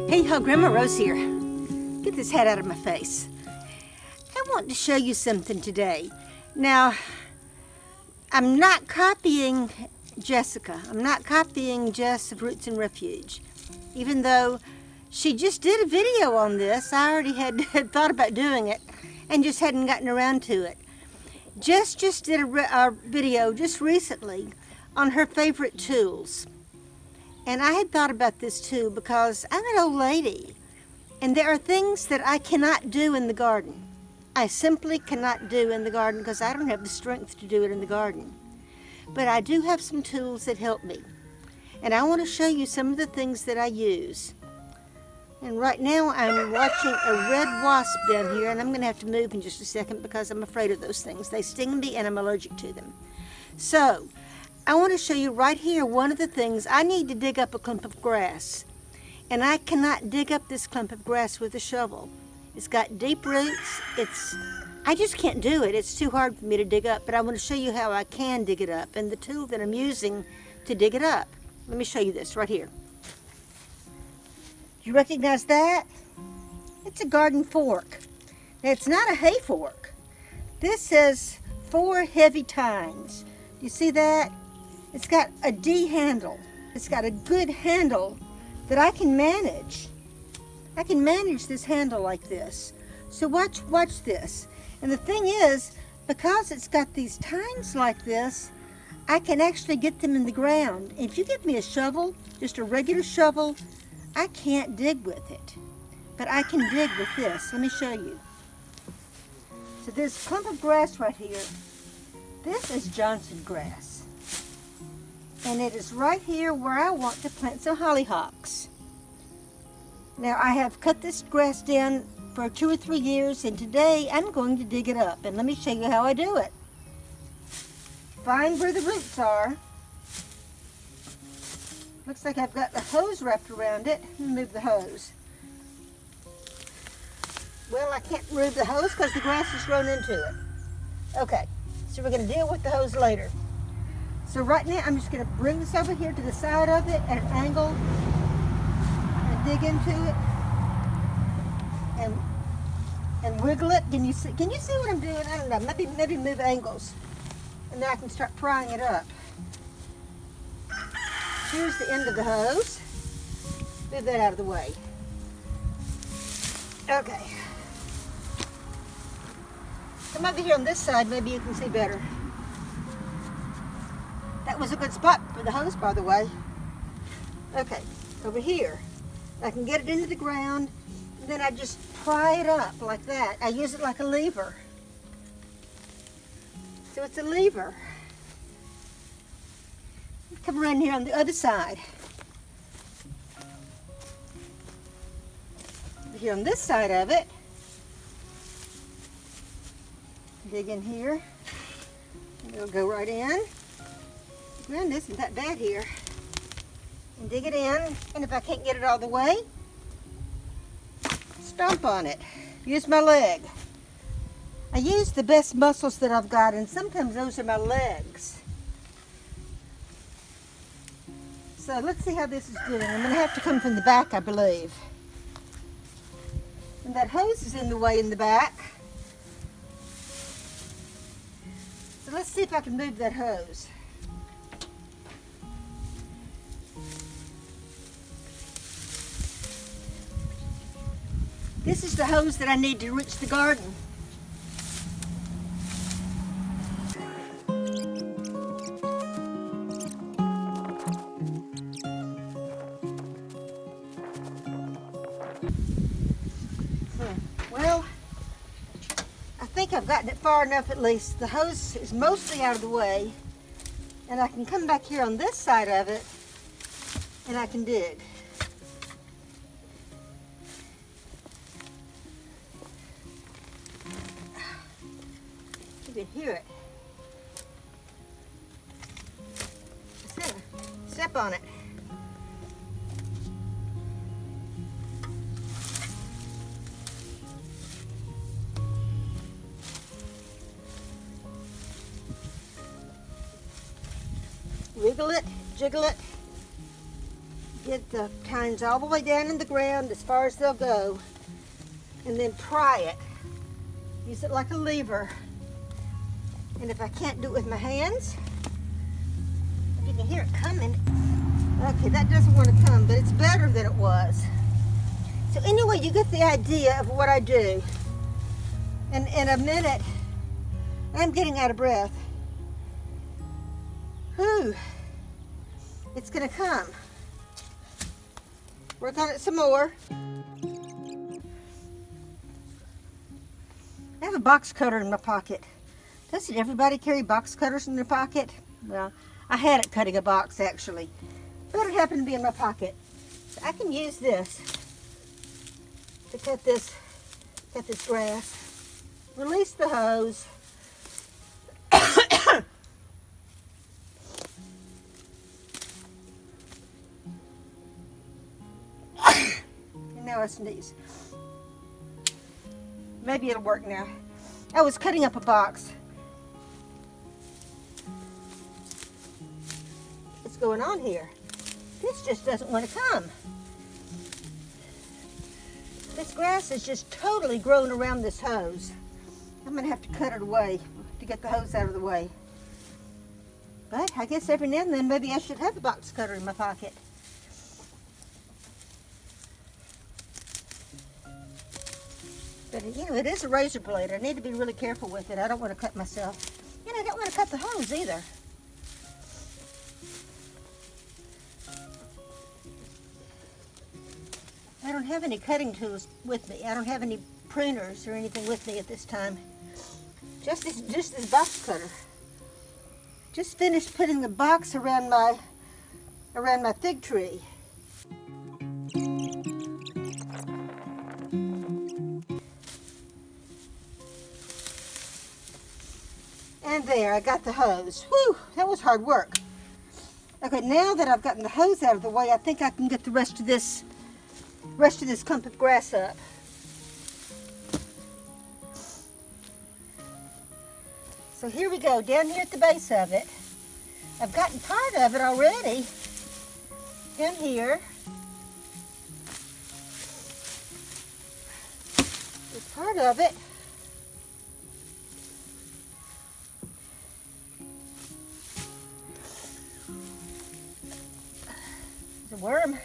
Hey ho, Grandma Rose here. Get this hat out of my face. I want to show you something today. Now, I'm not copying Jessica. I'm not copying Jess of Roots and Refuge. Even though she just did a video on this, I already had thought about doing it and just hadn't gotten around to it. Jess just did a video just recently on her favorite tools. And I had thought about this too because I'm an old lady and there are things that I cannot do in the garden. I simply cannot do in the garden because I don't have the strength to do it in the garden. But I do have some tools that help me. And I want to show you some of the things that I use. And right now I'm watching a red wasp down here, and I'm going to have to move in just a second because I'm afraid of those things. They sting me and I'm allergic to them. So, I want to show you right here one of the things. I need to dig up a clump of grass. And I cannot dig up this clump of grass with a shovel. It's got deep roots. I just can't do it. It's too hard for me to dig up, but I want to show you how I can dig it up and the tool that I'm using to dig it up. Let me show you this right here. Do you recognize that? It's a garden fork. Now, it's not a hay fork. This says 4 heavy tines. Do you see that? It's got a D handle. It's got a good handle that I can manage. I can manage this handle like this. So watch this. And the thing is, because it's got these tines like this, I can actually get them in the ground. If you give me a shovel, just a regular shovel, I can't dig with it. But I can dig with this. Let me show you. So this clump of grass right here, this is Johnson grass. And it is right here where I want to plant some hollyhocks. Now I have cut this grass down for 2 or 3 years, and today I'm going to dig it up. And let me show you how I do it. Find where the roots are. Looks like I've got the hose wrapped around it. Let me move the hose. Well, I can't move the hose because the grass has grown into it. Okay, so we're going to deal with the hose later. So right now I'm just going to bring this over here to the side of it at an angle and dig into it and wiggle it. Can you see what I'm doing? I don't know. Maybe move angles, and then I can start prying it up. Here's the end of the hose. Move that out of the way. Okay. Come over here on this side, maybe you can see better. That was a good spot for the hose, by the way. Okay, over here. I can get it into the ground, and then I just pry it up like that. I use it like a lever. So it's a lever. Come around here on the other side. Here on this side of it, dig in here. It'll go right in. The ground isn't that bad here. And dig it in, and if I can't get it all the way, stomp on it. Use my leg. I use the best muscles that I've got, and sometimes those are my legs. So let's see how this is doing. I'm going to have to come from the back, I believe. And that hose is in the way in the back. So let's see if I can move that hose. This is the hose that I need to reach the garden. Well, I think I've gotten it far enough at least. The hose is mostly out of the way, and I can come back here on this side of it and I can dig. You can hear it. Just gonna step on it. wiggle jiggle it, jiggle it. Get the tines all the way down in the ground as far as they'll go. And then pry it. Use it like a lever. And if I can't do it with my hands, if you can hear it coming. Okay, that doesn't want to come, but it's better than it was. So anyway, you get the idea of what I do. And in a minute, I'm getting out of breath. Whew, it's gonna come. Work on it some more. I have a box cutter in my pocket. Doesn't everybody carry box cutters in their pocket? Well, I had it cutting a box actually, but it happened to be in my pocket. So I can use this to cut this grass. Release the hose. And now I sneeze. Maybe it'll work now. I was cutting up a box. What's going on here? This just doesn't want to come. This grass is just totally grown around this hose. I'm going to have to cut it away to get the hose out of the way. But I guess every now and then maybe I should have a box cutter in my pocket. But you know, it is a razor blade. I need to be really careful with it. I don't want to cut myself. And I don't want to cut the hose either. I don't have any cutting tools with me. I don't have any pruners or anything with me at this time. Just this box cutter. Just finished putting the box around my fig tree. And there, I got the hose. Whew, that was hard work. Okay, now that I've gotten the hose out of the way, I think I can get the rest of this clump of grass up. So here we go, down here at the base of it. I've gotten part of it already. Down here. There's part of it. There's a worm.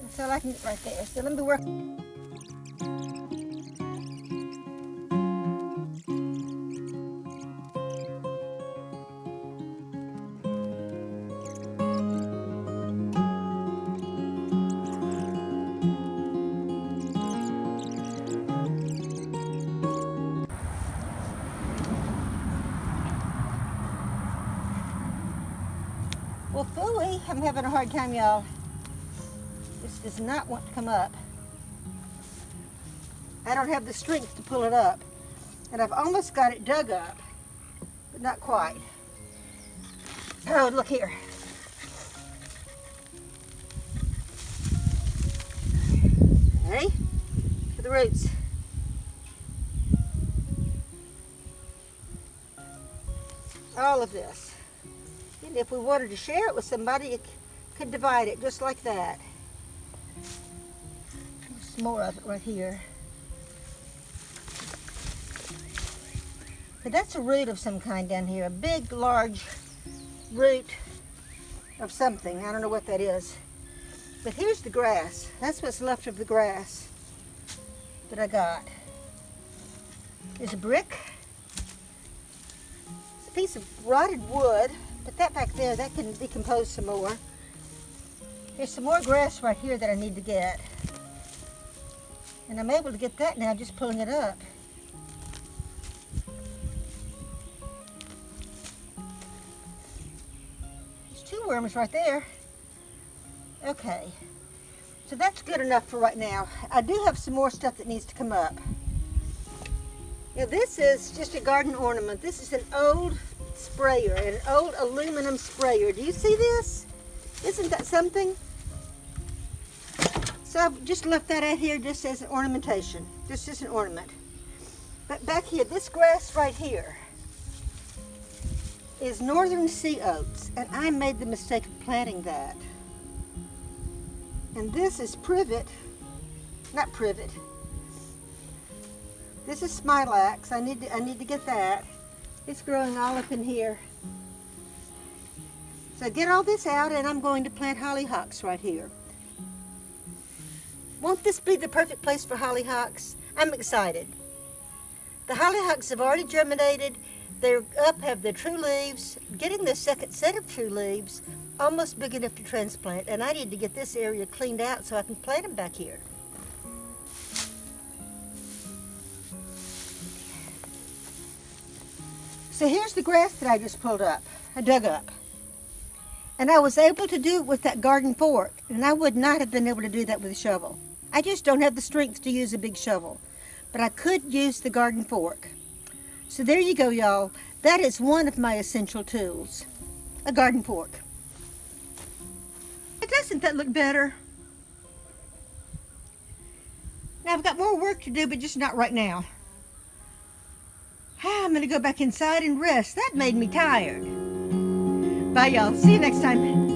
That's all I can get right there. So let me work. Well, phooey, I'm having a hard time, y'all. This does not want to come up. I don't have the strength to pull it up. And I've almost got it dug up, but not quite. Oh, look here. Okay, for the roots. All of this. And if we wanted to share it with somebody, you could divide it just like that. There's more of it right here. But that's a root of some kind down here. A big, large root of something. I don't know what that is. But here's the grass. That's what's left of the grass that I got. There's a brick. It's a piece of rotted wood. Put that back there, that can decompose some more. There's some more grass right here that I need to get. And I'm able to get that now just pulling it up. There's two worms right there. Okay, so that's good enough for right now. I do have some more stuff that needs to come up. Now this is just a garden ornament. This is an old sprayer, an old aluminum sprayer. Do you see this? Isn't that something? So I've just left that out here just as an ornamentation, just as an ornament. But back here, this grass right here, is northern sea oats, and I made the mistake of planting that. And this is privet, not privet. This is smilax. I need to get that. It's growing all up in here. So get all this out, and I'm going to plant hollyhocks right here. Won't this be the perfect place for hollyhocks? I'm excited. The hollyhocks have already germinated. They're up, have their true leaves, getting their second set of true leaves, almost big enough to transplant, and I need to get this area cleaned out so I can plant them back here. So here's the grass that I just pulled up, I dug up. And I was able to do it with that garden fork, and I would not have been able to do that with a shovel. I just don't have the strength to use a big shovel, but I could use the garden fork. So there you go, y'all. That is one of my essential tools, a garden fork. Doesn't that look better? Now I've got more work to do, but just not right now. I'm gonna go back inside and rest. That made me tired. Bye, y'all. See you next time.